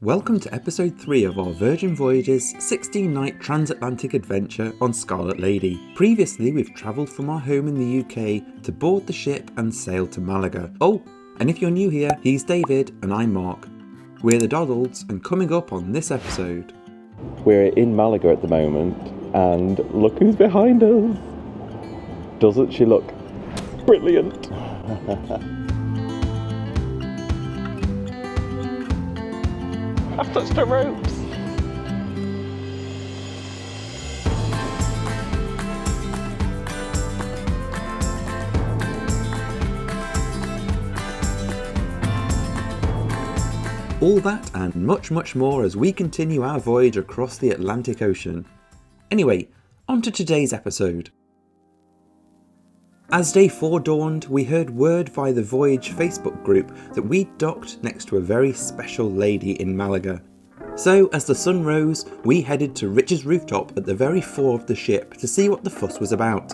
Welcome to episode 3 of our Virgin Voyages 16-night transatlantic adventure on Scarlet Lady. Previously, we've travelled from our home in the UK to board the ship and sail to Malaga. Oh, and if you're new here, he's David and I'm Mark. We're the Doddles, and coming up on this episode... We're in Malaga at the moment, and look who's behind us! Doesn't she look brilliant? I've touched the ropes! All that and much more as we continue our voyage across the Atlantic Ocean. Anyway, on to today's episode. As day 4 dawned, we heard word via the Voyage Facebook group that we'd docked next to a very special lady in Malaga. So, as the sun rose, we headed to Rich's rooftop at the very fore of the ship to see what the fuss was about.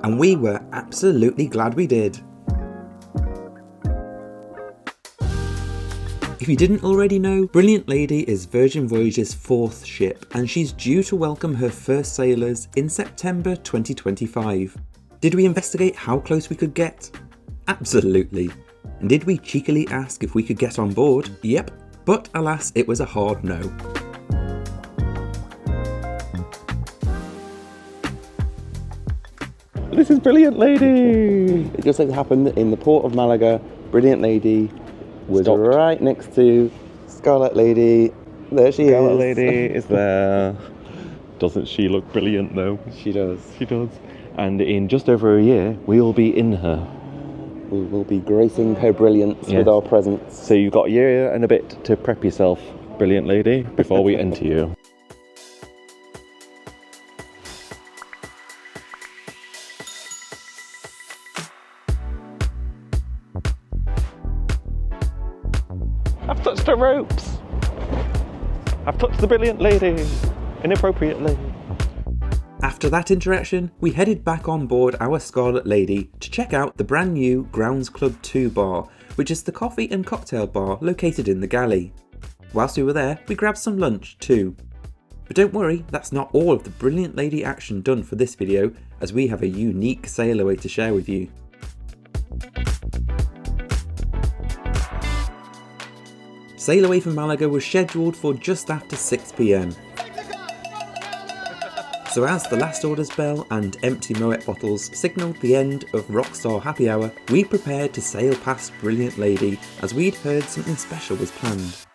And we were absolutely glad we did. If you didn't already know, Brilliant Lady is Virgin Voyages' 4th ship, and she's due to welcome her first sailors in September 2025. Did we investigate how close we could get? Absolutely. And did we cheekily ask if we could get on board? Yep. But alas, it was a hard no. This is Brilliant Lady! It just happened in the port of Malaga. Brilliant Lady was stopped right next to Scarlet Lady. There she is. Scarlet Lady is there. Doesn't she look brilliant though? She does. She does. And in just over a year, we'll be in her. We will be gracing her brilliance with our presence. So you've got a year and a bit to prep yourself, Brilliant Lady, before we enter you. I've touched the ropes. I've touched the Brilliant Lady inappropriately. After that interaction, we headed back on board our Scarlet Lady to check out the brand new Grounds Club 2 bar, which is the coffee and cocktail bar located in the galley. Whilst we were there, we grabbed some lunch too. But don't worry, that's not all of the Brilliant Lady action done for this video, as we have a unique sailaway to share with you. Sailaway from Malaga was scheduled for just after 6 PM. So as the last orders bell and empty Moet bottles signalled the end of Rockstar Happy Hour, we prepared to sail past Brilliant Lady as we'd heard something special was planned.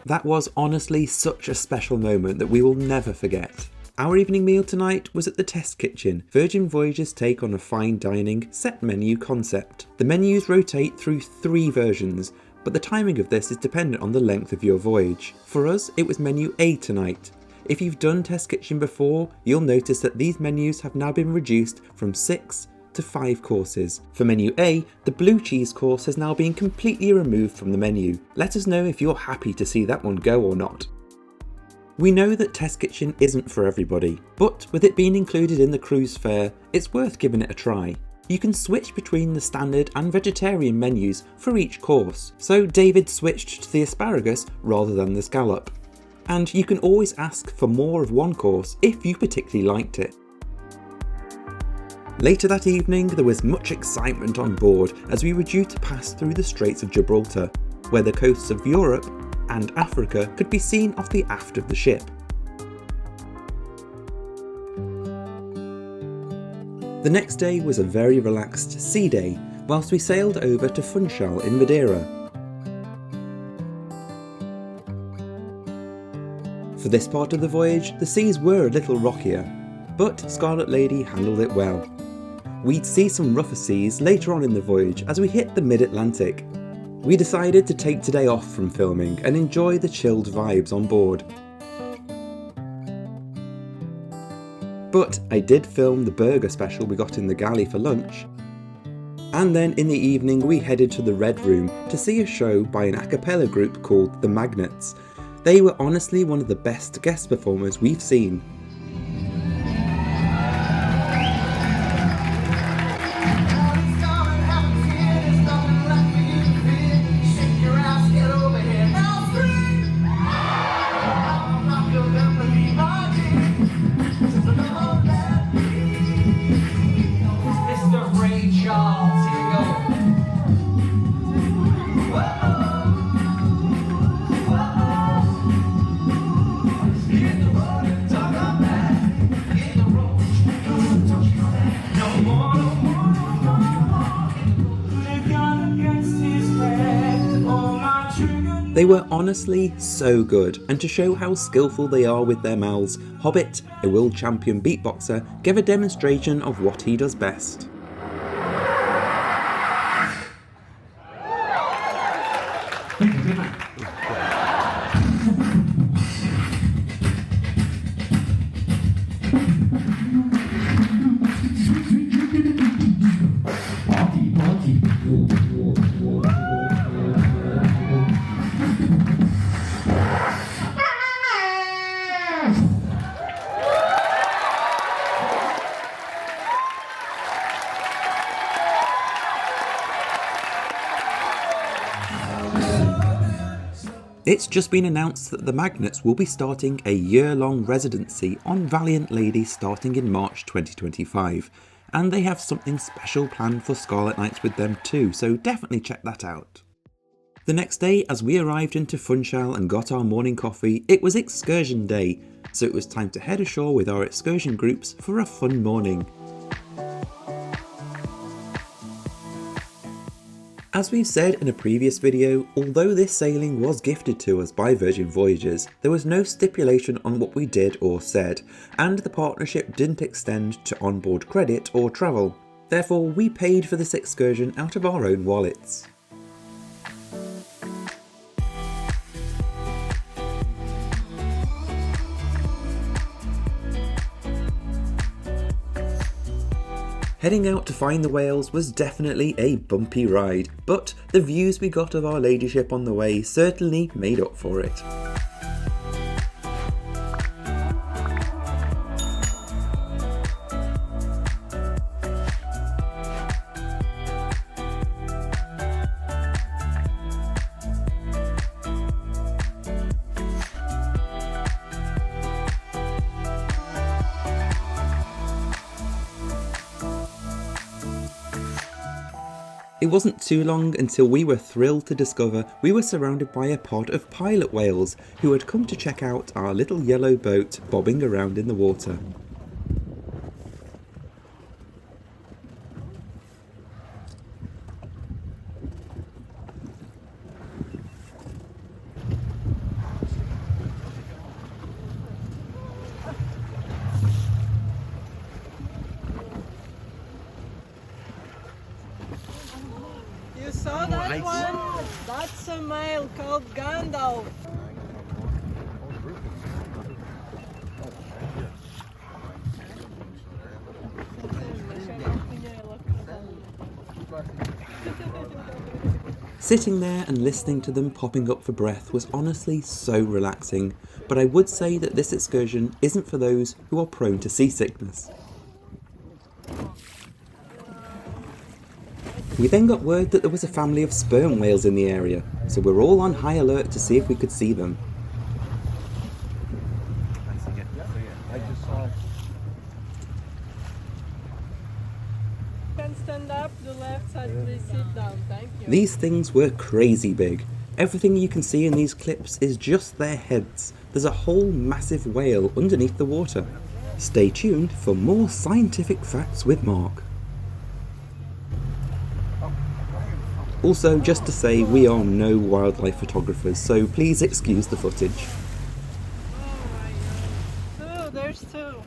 That was honestly such a special moment that we will never forget. Our evening meal tonight was at the Test Kitchen, Virgin Voyages' take on a fine dining set menu concept. The menus rotate through 3 versions, but the timing of this is dependent on the length of your voyage. For us, it was menu A tonight. If you've done Test Kitchen before, you'll notice that these menus have now been reduced from 6 to 5 courses. For menu A, the blue cheese course has now been completely removed from the menu. Let us know if you're happy to see that one go or not. We know that Test Kitchen isn't for everybody, but with it being included in the cruise fare, it's worth giving it a try. You can switch between the standard and vegetarian menus for each course, so David switched to the asparagus rather than the scallop. And you can always ask for more of one course if you particularly liked it. Later that evening, there was much excitement on board as we were due to pass through the Straits of Gibraltar, where the coasts of Europe and Africa could be seen off the aft of the ship. The next day was a very relaxed sea day, whilst we sailed over to Funchal in Madeira. For this part of the voyage, the seas were a little rockier, but Scarlet Lady handled it well. We'd see some rougher seas later on in the voyage as we hit the mid-Atlantic. We decided to take today off from filming and enjoy the chilled vibes on board. But I did film the burger special we got in the galley for lunch. And then in the evening we headed to the Red Room to see a show by an a cappella group called The Magnets. They were honestly one of the best guest performers we've seen. They were honestly so good, and to show how skillful they are with their mouths, Hobbit, a world champion beatboxer, gave a demonstration of what he does best. It's just been announced that the Magnets will be starting a year-long residency on Valiant Lady starting in March 2025, and they have something special planned for Scarlet Nights with them too, so definitely check that out. The next day, as we arrived into Funchal and got our morning coffee, it was excursion day, so it was time to head ashore with our excursion groups for a fun morning. As we've said in a previous video, although this sailing was gifted to us by Virgin Voyages, there was no stipulation on what we did or said, and the partnership didn't extend to onboard credit or travel. Therefore, we paid for this excursion out of our own wallets. Heading out to find the whales was definitely a bumpy ride, but the views we got of our ladyship on the way certainly made up for it. It wasn't too long until we were thrilled to discover we were surrounded by a pod of pilot whales who had come to check out our little yellow boat bobbing around in the water. You saw that one? That's a male called Gandalf. Sitting there and listening to them popping up for breath was honestly so relaxing, but I would say that this excursion isn't for those who are prone to seasickness. We then got word that there was a family of sperm whales in the area, so we're all on high alert to see if we could see them. You can stand up, the left side, please sit down, thank you. These things were crazy big. Everything you can see in these clips is just their heads. There's a whole massive whale underneath the water. Stay tuned for more scientific facts with Mark. Also, just to say, we are no wildlife photographers, so please excuse the footage. Oh my god. Oh, there's two.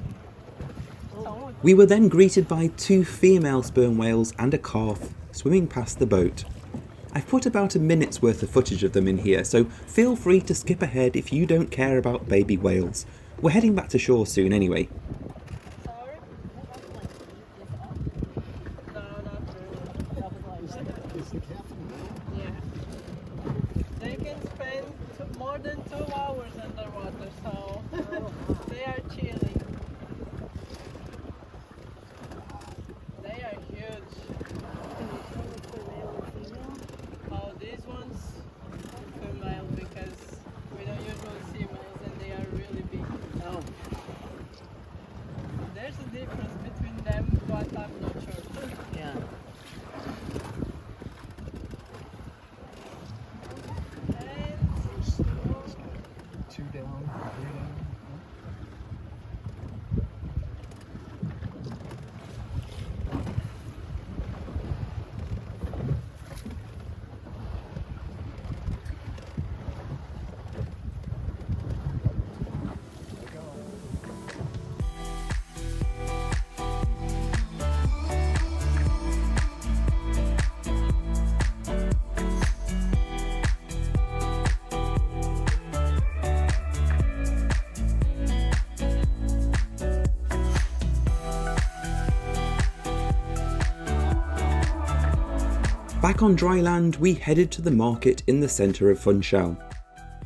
We were then greeted by 2 female sperm whales and a calf swimming past the boat. I've put about a minute's worth of footage of them in here, so feel free to skip ahead if you don't care about baby whales. We're heading back to shore soon anyway. Sorry? No, not really. Yeah. They can spend more than 2 hours underwater, so they are chilly. They are huge. Oh, these ones female because we don't usually see males and they are really big. Oh. There's a difference between them, but I'm not sure. Yeah. And 2 down, 3 down. Back on dry land, we headed to the market in the centre of Funchal.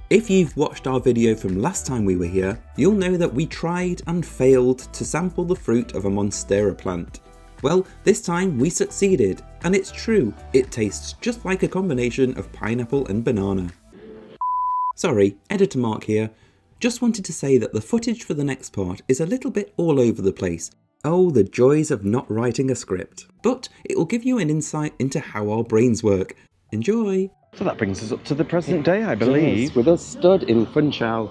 If you've watched our video from last time we were here, you'll know that we tried and failed to sample the fruit of a monstera plant. Well, this time we succeeded, and it's true, it tastes just like a combination of pineapple and banana. Sorry, Editor Mark here. Just wanted to say that the footage for the next part is a little bit all over the place. Oh, the joys of not writing a script. But it will give you an insight into how our brains work. Enjoy! So that brings us up to the present day, I believe. Yes, with us stood in Funchal.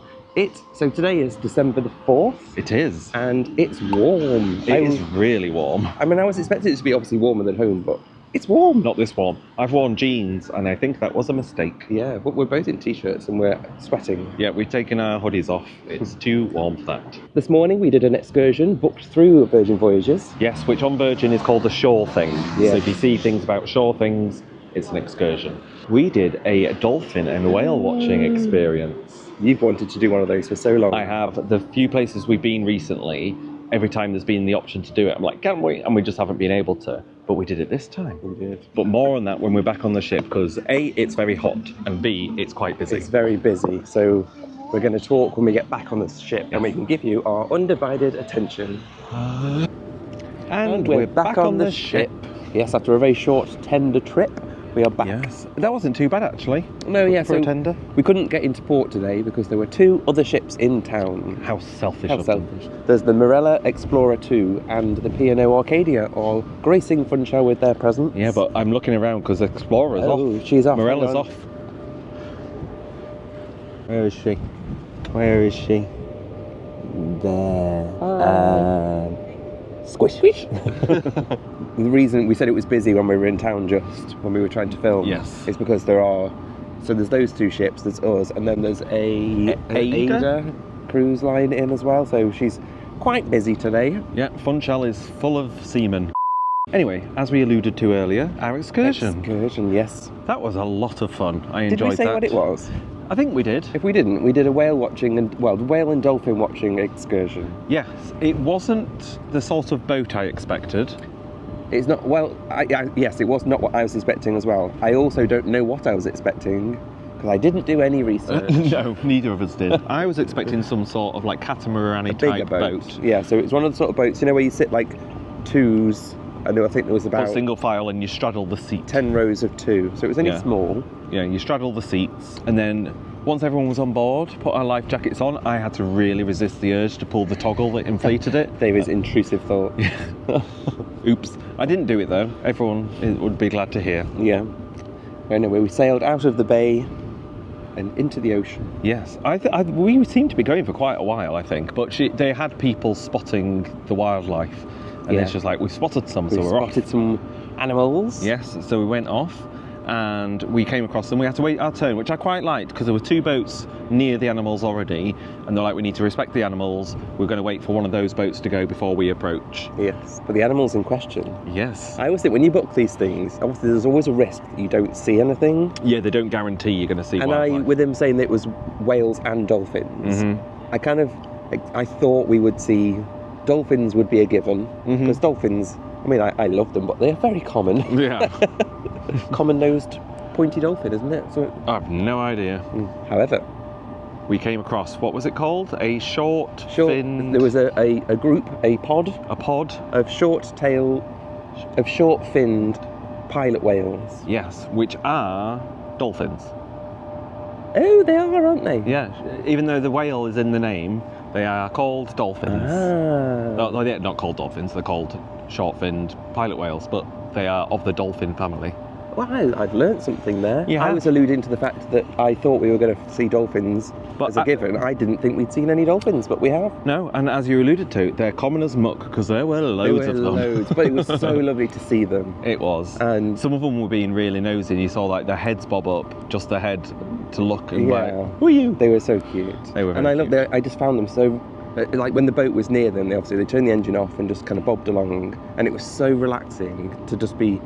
So today is December the 4th. It is. And it's warm. It is really warm. I mean, I was expecting it to be obviously warmer than home, but it's warm. Not this warm. I've worn jeans, and I think that was a mistake. Yeah, but we're both in t-shirts and we're sweating. Yeah, we've taken our hoodies off. It's too warm for that. This morning we did an excursion booked through Virgin Voyages. Yes, which on Virgin is called the shore thing. Yeah. So if you see things about shore things, it's an excursion. We did a dolphin and whale watching experience. You've wanted to do one of those for so long. I have. The few places we've been recently, every time there's been the option to do it, I'm like, can't we? And we just haven't been able to. But we did it this time. We did. But more on that when we're back on the ship, because A, it's very hot, and B, it's quite busy. It's very busy, so we're going to talk when we get back on the ship and we can give you our undivided attention. And we're back on the ship. Yes, after a very short tender trip, we are back. Yes, that wasn't too bad actually. No, yeah, for so a tender. we couldn't get into port today because there were 2 other ships in town. How selfish How of them. selfish. There's the Madeira Explorer 2 and the P&O Arcadia, all gracing Funchal with their presence. Yeah, but I'm looking around because Explorer's off. She's off. Morella's hang on. off. Where is she? Where is she? There. Squish. Squish. The reason we said it was busy when we were in town just when we were trying to film is because there's those 2 ships, there's us, and then there's an Ada cruise line in as well, so she's quite busy today. Yeah, Funchal is full of seamen. Anyway, as we alluded to earlier, our excursion. Excursion, yes. That was a lot of fun. I enjoyed that. Did we say what it was? I think we did. If we didn't, we did a whale and dolphin watching excursion. Yes, it wasn't the sort of boat I expected. It's not, yes, it was not what I was expecting as well. I also don't know what I was expecting, because I didn't do any research. No, neither of us did. I was expecting some sort of like catamaran-y type boat. Yeah, so it's one of the sort of boats, where you sit like 2s, and I think there was about... Or single file and you straddle the seat. 10 rows of 2, so it was only small. Yeah, you straddle the seats, and then once everyone was on board, put our life jackets on, I had to really resist the urge to pull the toggle that inflated it. David's intrusive thought. Oops. I didn't do it though. Everyone would be glad to hear. Yeah. Anyway, we sailed out of the bay and into the ocean. Yes. We seemed to be going for quite a while, I think, but they had people spotting the wildlife. And it's just like, we've spotted some, so we're off. Spotted some animals. Yes, so we went off. and we came across them. We had to wait our turn, which I quite liked because there were 2 boats near the animals already, and they're like, we need to respect the animals. We're going to wait for one of those boats to go before we approach. Yes, but the animals in question. Yes. I always think when you book these things, obviously there's always a risk that you don't see anything. Yeah, they don't guarantee you're going to see And wildlife. with him saying that it was whales and dolphins, I thought we would see dolphins would be a given, because dolphins, I mean, I love them, but they're very common. Yeah. Common-nosed, pointy dolphin, isn't it? So, I have no idea. however, We came across, what was it called? A short-finned... there was a group, a pod A pod? of short-finned pilot whales. Yes, which are dolphins. Oh, they are, aren't they? Yeah, even though the whale is in the name, they are called dolphins. No, they're not called dolphins, they're called short-finned pilot whales, but they are of the dolphin family. Well, I've learnt something there. You I have. was alluding to the fact that I thought we were going to see dolphins as a given. I didn't think we'd seen any dolphins, but we have. No, and as you alluded to, they're common as muck because there were loads of them. Loads, but it was so lovely to see them. It was. And some of them were being really nosy. You saw like their heads bob up, just their head to look and who are you? They were so cute. They were very and I cute. loved. I just found them so. Like when the boat was near them, they turned the engine off and just kind of bobbed along, and it was so relaxing to just be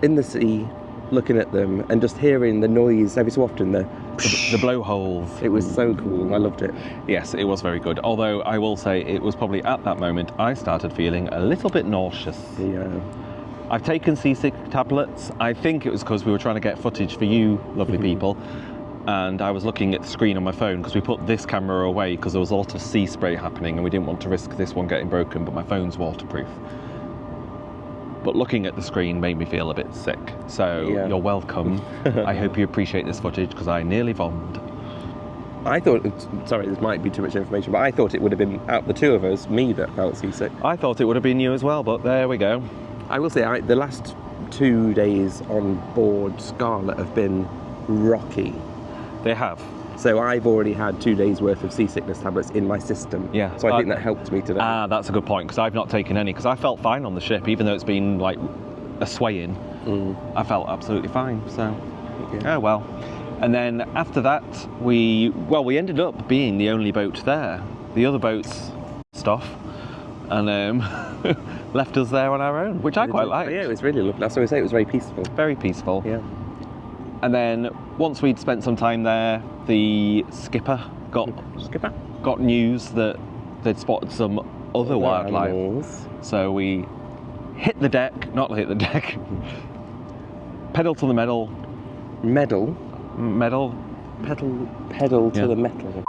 in the sea, looking at them and just hearing the noise every so often. The blowholes. It was so cool. I loved it. Yes, it was very good. Although I will say it was probably at that moment I started feeling a little bit nauseous. Yeah. I've taken seasick tablets. I think it was because we were trying to get footage for you, lovely people. And I was looking at the screen on my phone because we put this camera away because there was a lot of sea spray happening and we didn't want to risk this one getting broken, but my phone's waterproof. But looking at the screen made me feel a bit sick. So you're welcome. I hope you appreciate this footage because I nearly vomited. I thought, sorry, this might be too much information, but I thought it would have been, out of the two of us, me that felt seasick. I thought it would have been you as well, but there we go. I will say, the last 2 days on board Scarlet have been rocky. They have. So I've already had 2 days worth of seasickness tablets in my system. Yeah. So I think that helped me today. That's a good point, because I've not taken any, because I felt fine on the ship, even though it's been like a swaying. I felt absolutely fine, so oh well. And then after that, we ended up being the only boat there. The other boats stuff, and left us there on our own, which I quite liked. Yeah, it was really lovely. That's what I say, it was very peaceful. Very peaceful. Yeah. And then once we'd spent some time there, the skipper got news that they'd spotted some other wildlife. Animals. So we hit the deck, pedal to the metal. Medal? Metal. Pedal to the metal.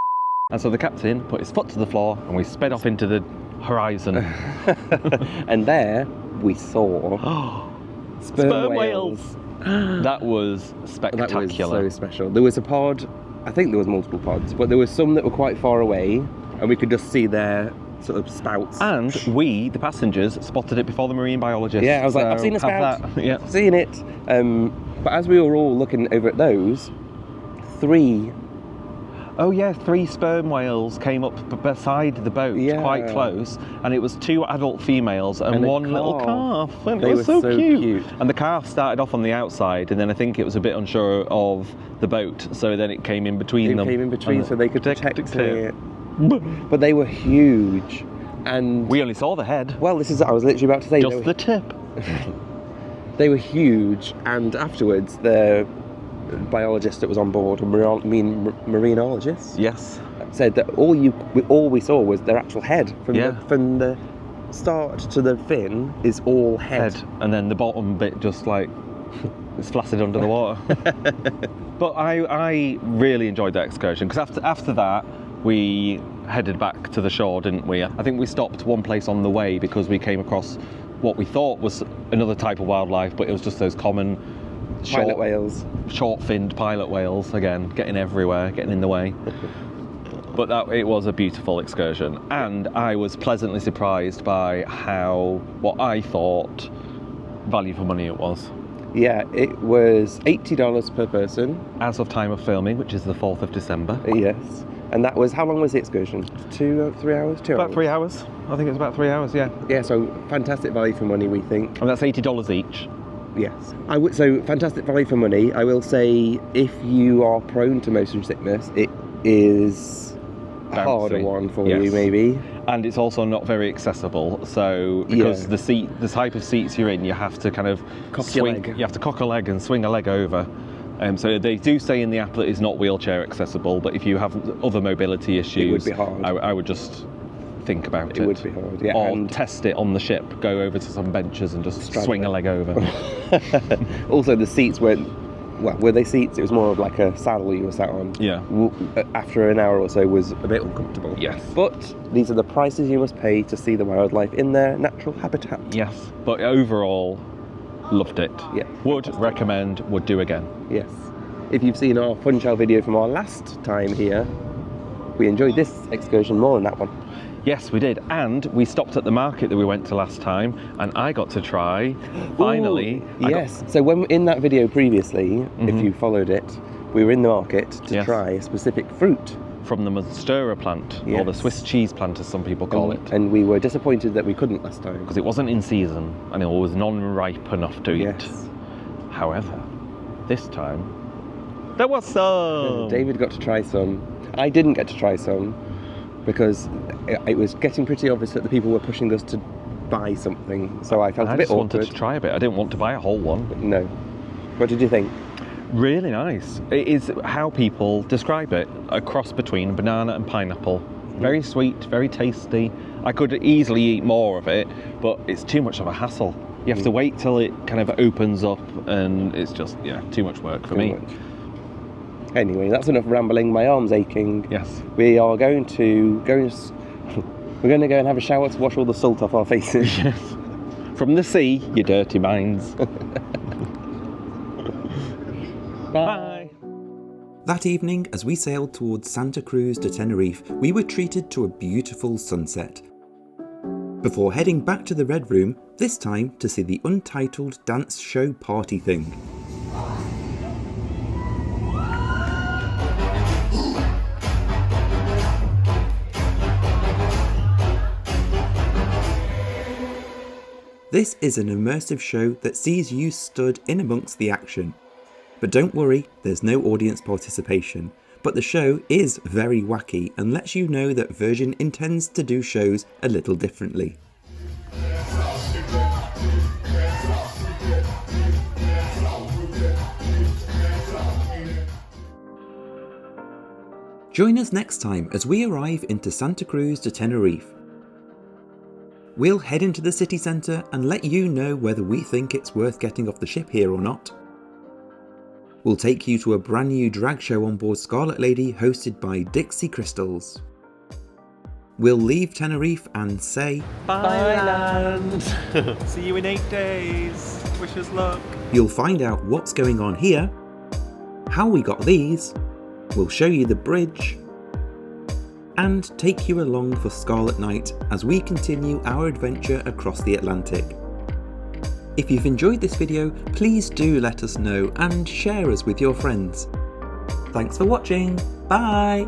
And so the captain put his foot to the floor and we sped off into the horizon. And there we saw sperm whales. That was spectacular. That was so special. There was a pod, I think there was multiple pods, but there were some that were quite far away and we could just see their sort of spouts. And we, the passengers, spotted it before the marine biologists. Yeah, I was like, I've seen a spout. Yeah. I've seen it. But as we were all looking over at those, 3 sperm whales came up beside the boat, quite close, and it was 2 adult females and 1 little calf. And it was so cute. And the calf started off on the outside, and then I think it was a bit unsure of the boat, so then it came in between them. It came in between so they could protect it. it. But they were huge, and we only saw the head. Well, this is I was literally about to say. Just the tip. They were huge, and afterwards the biologist that was on board, marinologist, said that all we saw was their actual head from the start to the fin is all head, and then the bottom bit just like it's flaccid under the water. But I really enjoyed that excursion because after that we headed back to the shore, didn't we? I think we stopped one place on the way because we came across what we thought was another type of wildlife, but it was just those common pilot whales, short-finned pilot whales, again, getting everywhere, getting in the way. But it was a beautiful excursion, and I was pleasantly surprised by what I thought value for money it was. Yeah, it was $80 per person. As of time of filming, which is the 4th of December. Yes. And that was, how long was the excursion? 2, 3 hours? 2 hours? About 3 hours. I think it was about 3 hours, yeah. Yeah, so fantastic value for money, we think. And that's $80 each. Yes. So fantastic value for money. I will say, if you are prone to motion sickness, it is a harder one for you, maybe. And it's also not very accessible. So because the type of seats you're in, you have to kind of swing. You have to cock a leg and swing a leg over. So they do say in the app that it's not wheelchair accessible, but if you have other mobility issues, it would be hard. I would just think about it. It would be hard, yeah. Or test it on the ship. Go over to some benches and just swing a leg over. Also, the seats weren't. Well, were they seats? It was more of like a saddle you were sat on. Yeah. After an hour or so, was a bit uncomfortable. Yes. But these are the prices you must pay to see the wildlife in their natural habitat. Yes. But overall, loved it. Yeah. Would recommend. Would do again. Yes. If you've seen our Funchal video from our last time here, we enjoyed this excursion more than that one. Yes, we did. And we stopped at the market that we went to last time, and I got to try, finally. Yes. So when in that video previously, if you followed it, we were in the market to try a specific fruit. From the Madeira plant, or the Swiss cheese plant as some people call it. And we were disappointed that we couldn't last time. Because it wasn't in season, and it was non-ripe enough to eat. However, this time, there was some! David got to try some. I didn't get to try some, because it was getting pretty obvious that the people were pushing us to buy something, so I felt a bit awkward. I just wanted to try a bit. I didn't want to buy a whole one. No. What did you think? Really nice. It is how people describe it, a cross between banana and pineapple. Very sweet, very tasty. I could easily eat more of it, but it's too much of a hassle. You have to wait till it kind of opens up, and it's just, too much work for me. Anyway, that's enough rambling. My arm's aching. Yes. We are going to go and have a shower to wash all the salt off our faces. Yes. From the sea, you dirty minds. Bye. That evening, as we sailed towards Santa Cruz de Tenerife, we were treated to a beautiful sunset. Before heading back to the Red Room, this time to see the untitled dance show party thing. This is an immersive show that sees you stood in amongst the action. But don't worry, there's no audience participation. But the show is very wacky and lets you know that Virgin intends to do shows a little differently. Join us next time as we arrive into Santa Cruz de Tenerife. We'll head into the city centre and let you know whether we think it's worth getting off the ship here or not. We'll take you to a brand new drag show on board Scarlet Lady hosted by Dixie Crystals. We'll leave Tenerife and say bye land! See you in 8 days! Wish us luck! You'll find out what's going on here, how we got these, we'll show you the bridge, and take you along for Scarlet Night as we continue our adventure across the Atlantic. If you've enjoyed this video, please do let us know and share us with your friends. Thanks for watching, bye!